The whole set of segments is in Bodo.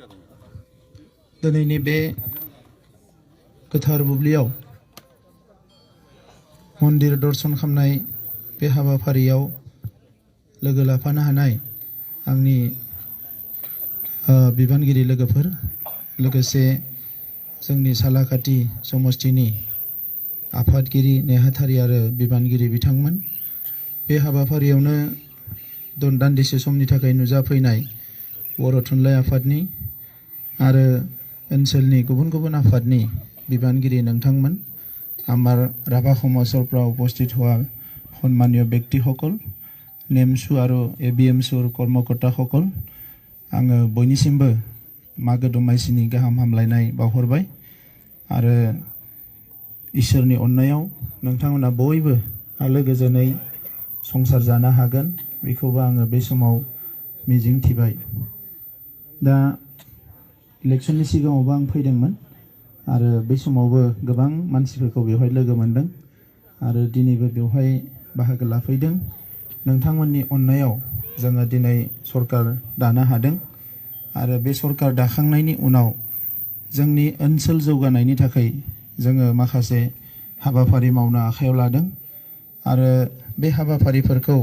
दिनैनि बे गोथार बुब्लियाव मन्दिर दर्शन खालामनाय बे हाबाफारियाव लोगो लाफानो हानाय आंनि बिबानगिरि लोगोफोर लोगोसे जोंनि सालाकाटि समष्टिनि आफादगिरि नेहाथारि आरो बिबानगिरि बिथांमोन बे हाबाफारियावनो दान्दिसे समनि थाखाय नुजाफैनाय बर' थुनलाइ आफादनि आरो ओनसोलनि गुबुन गुबुन आफादनि बिबानगिरि नोंथांमोन आमार राभा समाजरफ्राव उपस्थित हुआ सन्मानीय व्यक्तिসকল नेमसु आरो एबिएमसुर कर्मकर्ताসকল आङो बयनिसिमबो मागो दमासिनि गाहाम हामलायनाय बावहरबाय आरो इसोरनि अननायाव नोंथांमोना बयबो आलो गोजोनै संसार जानो हागोन बेखौबो आङो बे समाव मिजिं थिबाय। दा इलेक्शननि सिगाङावबो आं फैदोंमोन आरो बे समावबो गोबां मानसिफोरखौ बेवहाय लोगो मोनदों आरो दिनैबो बेवहाय बाहागो लाफैदों। नोंथांमोननि अननायाव जोङो दिनै सरकार दानो हादों आरो बे सरकार दाखांनायनि उनाव जोंनि ओनसोल जौगानायनि थाखाय जोङो माखासे हाबाफारि मावनो आखायाव लादों आरो बे हाबाफारिफोरखौ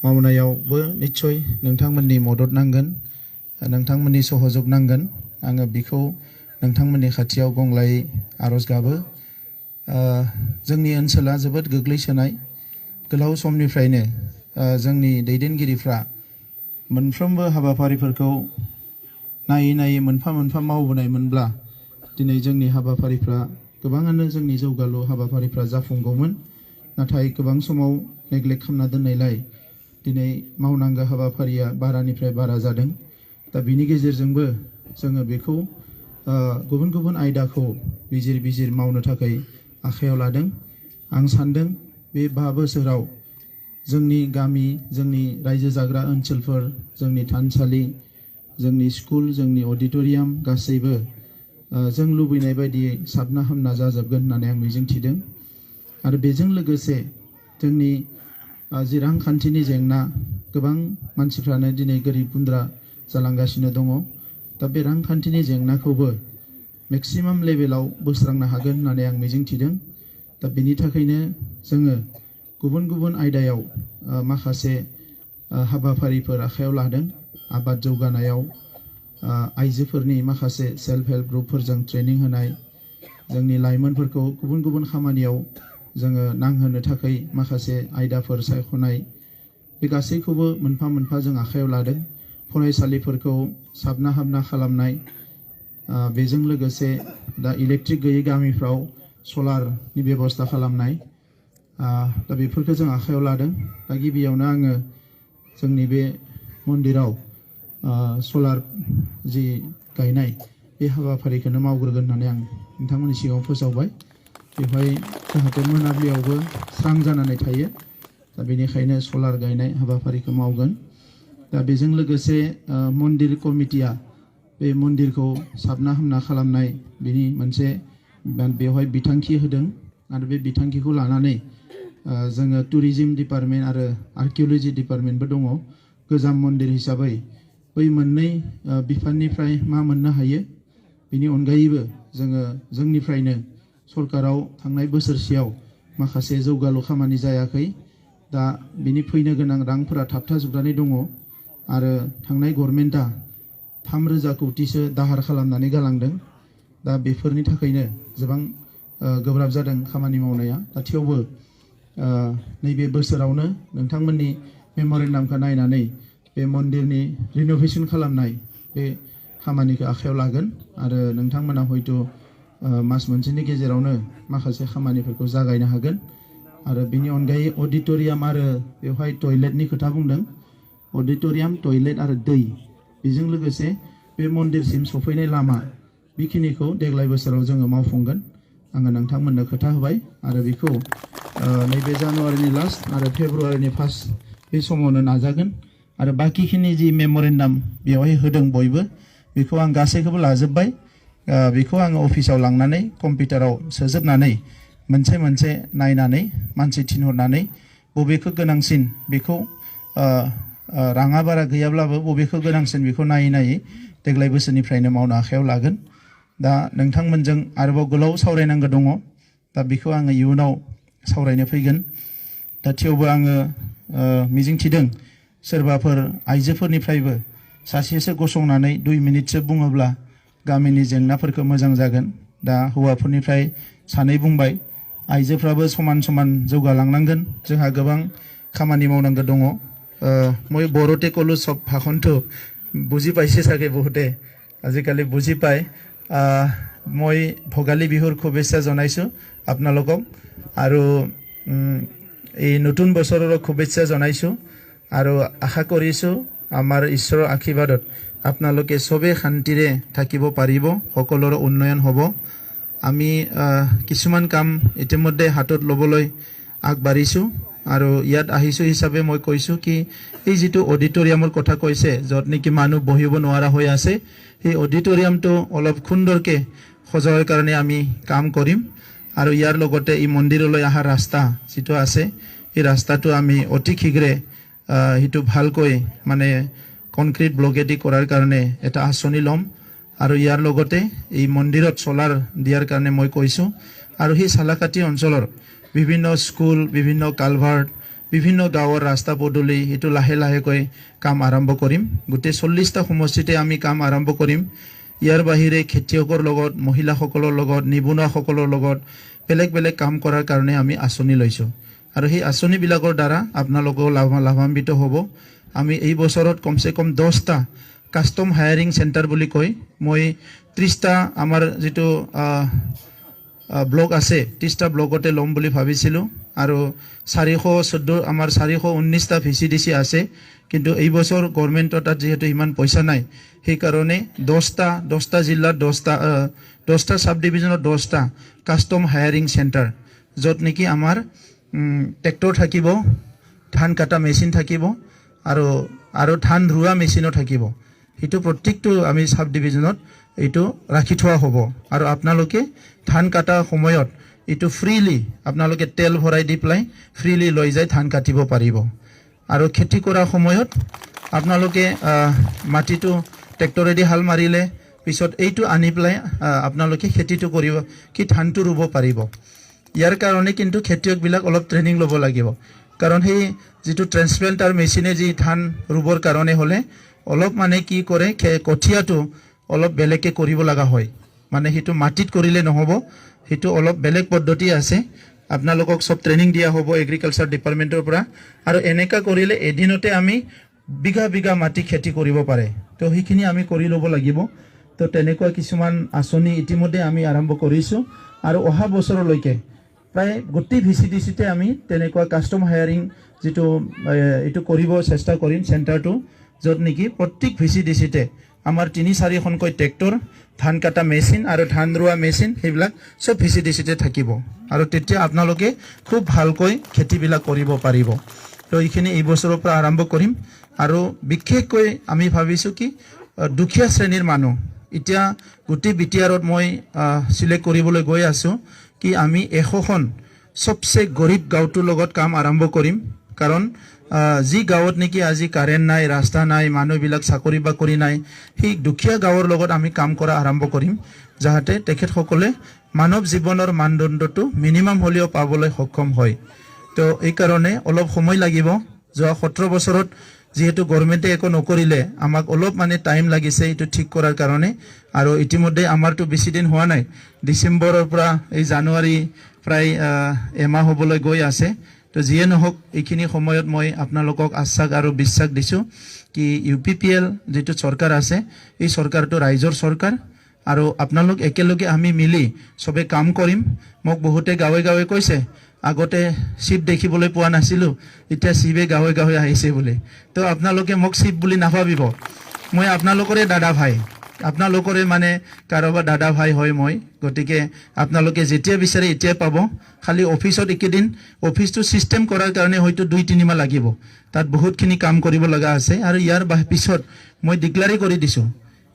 मावनायावबो निश्चय नोंथांमोननि मदद नांगोन नोंथांमोननि सहयोग नांगोन आङो बेखौ नोंथांमोननि खाथियाव गंग्लायै आरज गाबो। जोंनि ओनसोला जोबोद गोग्लैसोनाय गोलाव समनिफ्रायनो जोंनि दैदेनगिरिफ्रा मोनफ्रोमबो हाबाफारिफोरखौ नायै नायै मोनफा मोनफा मावबोनायमोनब्ला दिनै जोंनि हाबाफारिफ्रा गोबाङानो जोंनि जौगालु हाबाफारिफ्रा जाफुंगौमोन नाथाय गोबां समाव नेग्लेक्ट खालामना दोननायलाय दिनै मावनांगौ हाबाफारिया बारानिफ्राय बारा जादों। दा बिनि गेजेरजोंबो जोङो बेखौ गुबुन गुबुन आयदाखौ बिजिर बिजिर मावनो थाखाय आखायाव लादों। आं सान्दों बे 5 बोसोराव जोंनि गामि जोंनि रायजो जाग्रा ओनसोलफोर जोंनि थानसालि जोंनि स्कुल जोंनि अडिटोरियाम गासैबो जों लुबैनाय बायदियै साबना हामना जाजोबगोन होननानै आं मिजिंथिदों आरो बेजों लोगोसे जोंनि जि रांखान्थिनि जेंना गोबां मानसिफ्रानो दिनै गोरिब गुन्द्रा जालांगासिनो दङ। दा बे रांखान्थिनि जेंनाखौबो मेक्सिमाम लेभेलाव बोस्रांनो हागोन होननानै आं मिजिंथिदों। दा बेनि थाखायनो जोङो गुबुन गुबुन आयदायाव माखासे हाबाफारिफोर आखायाव लादों। आबाद जौगानायाव आइजोफोरनि माखासे सेल्फ हेल्प ग्रुपफोरजों ट्रेनिं होनाय जोंनि लाइमोनफोरखौ गुबुन गुबुन खामानियाव जोङो नांहोनो थाखाय माखासे आयदाफोर सायख'नाय बे गासैखौबो मोनफा मोनफा जों आखायाव लादों। फरायसालिफोरखौ साबना हामना खालामनाय बेजों लोगोसे दा इलेक्ट्रिक गैयै गामिफ्राव सलारनि बेबस्था खालामनाय दा बेफोरखौ जों आखायाव लादों। दा गिबियावनो आङो जोंनि बे मन्दिराव सलार जि गायनाय बे हाबाफारिखौनो मावग्रोगोन होननानै आं नोंथांमोननि सिगाङाव फोसावबाय। बेवहाय जाहाथे मोनाबिलियावबो स्रां जानानै थायो दा बेनिखायनो सलार गायनाय हाबाफारिखौ मावगोन। दा बेजों लोगोसे मन्दिर कमिटिया बे मन्दिरखौ साबना हामना खालामनाय बेनि मोनसे बेवहाय बिथांखि होदों आरो बे बिथांखिखौ लानानै जोङो टुरिजिम डिपार्टमेन्ट आरो आर्किअलजि डिपार्टमेन्टबो दङ। गोजाम मन्दिर हिसाबै बै मोननै बिफाननिफ्राय मा मोननो हायो बेनि अनगायैबो जोङो जोंनिफ्रायनो सरकाराव थांनाय बोसोरसेयाव माखासे जौगालु खामानि जायाखै दा बिनि फैनो गोनां रांफोरा थाबथाजोबनानै दङ आरो थांनाय गभर्नमेन्टआ 3,000 कौटिसो दाहार खालामनानै गालांदों। दा बेफोरनि थाखायनो गोबां गोब्राब जादों खामानि मावनाया। दा थेवबो नैबे बोसोरावनो नोंथांमोननि मेम'रेन्डामखौ नायनानै बे मन्दिरनि रिन'भेसन खालामनाय बे खामानिखौ आखायाव लागोन आरो नोंथांमोना हयथ' मास मोनसेनि गेजेरावनो माखासे खामानिफोरखौ जागायनो हागोन। आरो बेनि अनगायै अडिटोरियाम आरो बेवहाय टयलेटनि खोथा बुंदों। अडिटोरियाम टयलेट आरो दै बेजों लोगोसे बे मन्दिरसिम सफैनाय लामा बेखिनिखौ देग्लाय बोसोराव जोङो मावफुंगोन। आङो नोंथांमोननो खोथा होबाय आरो बेखौ नैबे जानुवारिनि लास्ट आरो फेब्रुवारिनि फार्स्ट बे समावनो नाजागोन आरो बाकिखिनि जि मेम'रेन्डाम बेवहाय होदों बयबो बेखौ आं गासैखौबो लाजोब्बाय। बेखौ आङो अफिसाव लांनानै कम्पिउटाराव सोजोबनानै मोनसे मोनसे नायनानै मानसि थिनहरनानै बबेखौ गोनांसिन बेखौ राङा बारा गैयाब्लाबो बबेखौ गोनांसिन बेखौ नायै नायै देग्लाय बोसोरनिफ्रायनो मावनो आखायाव लागोन दा नोंथांमोनजों आरोबाव गोलाव सावरायनांगौ दङ दा बेखौ आङो इयुनाव सावरायनो फैगोन दा थेवबो आङो मिजिंथिदों सोरबाफोर आइजोफोरनिफ्रायबो सासेसो गसंनानै 2 मिनिटसो बुङोब्ला गामिनि जेंनाफोरखौ मोजां जागोन दा हौवाफोरनिफ्राय सानै बुंबाय आइजोफ्राबो समान समान जौगालांनांगोन जोंहा गोबां खामानि मावनांगौ दङ মই বড়োতে ক'লো সব ভাষণটো বুজি পাইছে চাগে বহুতে আজিকালি বুজি পায় মই ভোগালী বিহুৰ শুভেচ্ছা জনাইছোঁ আপোনালোকক আৰু এই নতুন বছৰৰ শুভেচ্ছা জনাইছোঁ আৰু আশা কৰিছোঁ আমাৰ ঈশ্বৰৰ আশীৰ্বাদত আপোনালোকে সবে শান্তিৰে থাকিব পাৰিব সকলোৰে উন্নয়ন হ'ব আমি কিছুমান কাম ইতিমধ্যে হাতত ল'বলৈ আগবাঢ়িছোঁ আৰু ইয়াত আহিছোঁ হিচাপে মই কৈছোঁ কি এই যেটো অডিটৰিয়ামৰ কথা কৈছে য'ত নেকি মানুহ বহিব নোৱাৰা হৈ আছে এই অডিটৰিয়ামটো অলপ সুন্দৰকৈ সজোৱাৰ কাৰণে আমি কাম কৰিম আৰু ইয়াৰ লগতে এই মন্দিৰলৈ অহাৰ ৰাস্তা যেটো আছে এই ৰাস্তাটো আমি অতি শীঘ্ৰে হিটো ভালকৈ মানে কনক্ৰিট ব্লকেদি কৰাৰ কাৰণে এটা আঁচনি ল'ম আৰু ইয়াৰ লগতে এই মন্দিৰত সোলাৰ দিয়াৰ কাৰণে মই কৈছোঁ আৰু সেই সালাকাটি অঞ্চলৰ বিভিন্ন স্কুল বিভিন্ন কালভাৰ্ট বিভিন্ন গাঁৱৰ ৰাস্তা পদূলি এটো লাহে লাহেকৈ কাম আৰম্ভ কৰিম গোটে 40টা সমষ্টিতে আমি কাম আৰম্ভ কৰিম ইয়াৰ বাহিৰে খেতিয়কৰ লগত মহিলাসকলৰ লগত নিবনুৱাসকলৰ লগত বেলেগ বেলেগ কাম কৰাৰ কাৰণে আমি আঁচনি লৈছোঁ আৰু সেই আঁচনিবিলাকৰ দ্বাৰা আপোনালোকৰ লাভান্বিত হ'ব আমি এই বছৰত কমসে কম 10টা কাস্টম হায়াৰিং সেন্টাৰ বুলি কয় মই 30টা আমাৰ যেটো ব্লক আছে 30টা ব্লকতে ল'ম বুলি ভাবিছিলোঁ আৰু 414 আমাৰ 419টা ভিচিডিসি আছে কিন্তু এই বছৰ গভৰ্ণমেণ্টৰ তাত যেহেতু ইমান পইচা নাই সেই কাৰণে 10টা জিলাত 10টা সাব ডিভিজনত 10টা কাস্টম হায়াৰিং সেন্টাৰ য'ত নেকি আমাৰ ট্ৰেক্টৰ থাকিব ধান কাটা মেচিন থাকিব আৰু ধান ৰুৱা মেচিনো থাকিব হিটো প্ৰত্যেকটো আমি সাব ডিভিজনত এইটো ৰাখি থোৱা হ'ব আৰু আপোনালোকে ধান কাটা সময়ত এইটো ফ্ৰীলি আপোনালোকে তেল ভৰাই দি প্লাই ফ্ৰীলি লৈ যায় ধান কাটিব পাৰিব আৰু খেতি কৰা সময়ত আপোনালোকে মাটিটো ট্ৰেক্টৰেদি হাল মাৰিলে পিছত এইটো আনি প্লাই আপোনালোকে খেতিটো কৰিব কি ধানটো ৰুব পাৰিব ইয়াৰ কাৰণে কিন্তু খেতিয়কবিলাক অলপ ট্ৰেনিং ল'ব লাগিব কাৰণ সেই যেটো ট্ৰান্সপ্লান্টাৰ মেচিনে যি ধান ৰুবৰ কাৰণে হলে অলপ মানে কি কৰে কঠিয়াটো অলপ বেলেগকে কৰিব লগা হয় মানে হিটো মাটিত কৰিলে নহব হিটো অলপ বেলেগ পদ্ধতি আছে আপোনালোকক সব ট্ৰেনিং দিয়া হ'ব এগ্ৰিকালচাৰ ডিপাৰ্টমেন্টৰ পৰা আৰু এনেকা কৰিলে এদিনতে আমি বিঘা বিঘা মাটি খেতি কৰিব পাৰে তো হিখিনি আমি কৰি ল'ব লাগিব তো তেনেকুৱা কিছুমান আঁচনি ইতিমধ্যে আমি আৰম্ভ কৰিছোঁ আৰু অহা বছৰলৈকে প্ৰায় গোটেই ভিচিডিসিতে আমি তেনেকুৱা কাস্টম হায়াৰিং যেটো এটো কৰিব চেষ্টা কৰিম সেন্টাৰটো য'ত নেকি প্ৰত্যেক ভিচিডিসিতে আমাৰ 3-4খনকৈ ট্ৰেক্টৰ ধান কাটা মেচিন আৰু ধান ৰুৱা মেচিন সেইবিলাক সব ভিচিডিসিতে থাকিব আৰু তেতিয়া আপোনালোকে খুব ভালকৈ খেতিবিলাক কৰিব পাৰিব তো এইখিনি এই বছৰৰ পৰা আৰম্ভ কৰিম আৰু বিশেষকৈ আমি ভাবিছোঁ কি দুখীয়া শ্ৰেণীৰ মানুহ এতিয়া গোটেই বিটিআৰত মই সিলেক্ট কৰিবলৈ গৈ আছোঁ কি আমি 100খন সবচে গৰীব গাঁওটোৰ লগত কাম আৰম্ভ কৰিম কাৰণ যি গাঁৱত নেকি আজি কাৰেণ্ট নাই ৰাস্তা নাই মানুহবিলাক চাকৰি বাকৰি নাই সেই দুখীয়া গাঁৱৰ লগত আমি কাম কৰা আৰম্ভ কৰিম যাহাতে তেখেতসকলে মানৱ জীৱনৰ মানদণ্ডটো মিনিমাম হলেও পাবলৈ সক্ষম হয় তো এই কাৰণে অলপ সময় লাগিব যোৱা 17 বছৰত যেহেতু গভৰ্ণমেণ্টে একো নকৰিলে আমাক অলপ মানে টাইম লাগিছে এটো ঠিক কৰাৰ কাৰণে আৰু ইতিমধ্যে আমাৰটো বেছি দিন হোৱা নাই ডিসেম্বৰৰ পৰা এই জানুৱাৰী প্ৰায় এমাহ হ'বলৈ গৈ আছে তো যিয়ে নহওক এইখিনি সময়ত মই আপোনালোকক আশ্বাস আৰু বিশ্বাস দিছোঁ কি ইউপিপিএল যেটো চৰকাৰ আছে এই চৰকাৰটো ৰাইজৰ চৰকাৰ আৰু আপোনালোক একেলগে আমি মিলি সবে কাম কৰিম মোক বহুতে গাঁৱে গাঁৱে কৈছে আগতে শিৱ দেখিবলৈ পোৱা নাছিলোঁ এতিয়া শিৱে গাঁৱে গাঁৱে আহিছে বুলি তো আপোনালোকে মোক শিৱ বুলি নাভাবিব মই আপোনালোকৰে দাদা ভাই আপোনালোকৰে মানে কাৰোবাৰ দাদা ভাই হয় মই গতিকে আপোনালোকে যেতিয়া বিচাৰে এতিয়া পাব খালি অফিসত একেদিন অফিসটো সিস্টেম কৰাৰ কাৰণে হয়তো 2-3 মাহ লাগিব তাত বহুতখিনি কাম কৰিব লগা আছে আৰু ইয়াৰ পিছত মই ডিক্লেয়াৰ কৰি দিছোঁ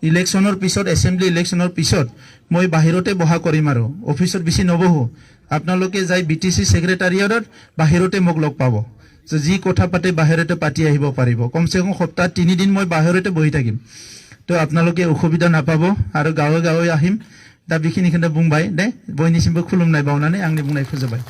ইলেকশনৰ পিছত এসেম্বলি ইলেকশনৰ পিছত মই বাহিৰতে বহা কৰিম আৰু অফিসত বেছি নবহো আপোনালোকে যাই বিটিসি সেক্ৰেটাৰিয়েটত বাহিৰতে মোক লগ পাব যি কথা পাতে বাহিৰতে পাতি আহিব পাৰিব কমসে কম সপ্তাহ 3 দিন মই বাহিৰতে বহি থাকিম তো আপোনালোকে অসুবিধা নাপাব আৰু গাঁৱে গাঁৱে আহিম दा बेखिनिखौनो बुंबाय दे बयनिसिमबो खुलुमनाय बावनानै आंनि बुंनाय फोजोबबाय।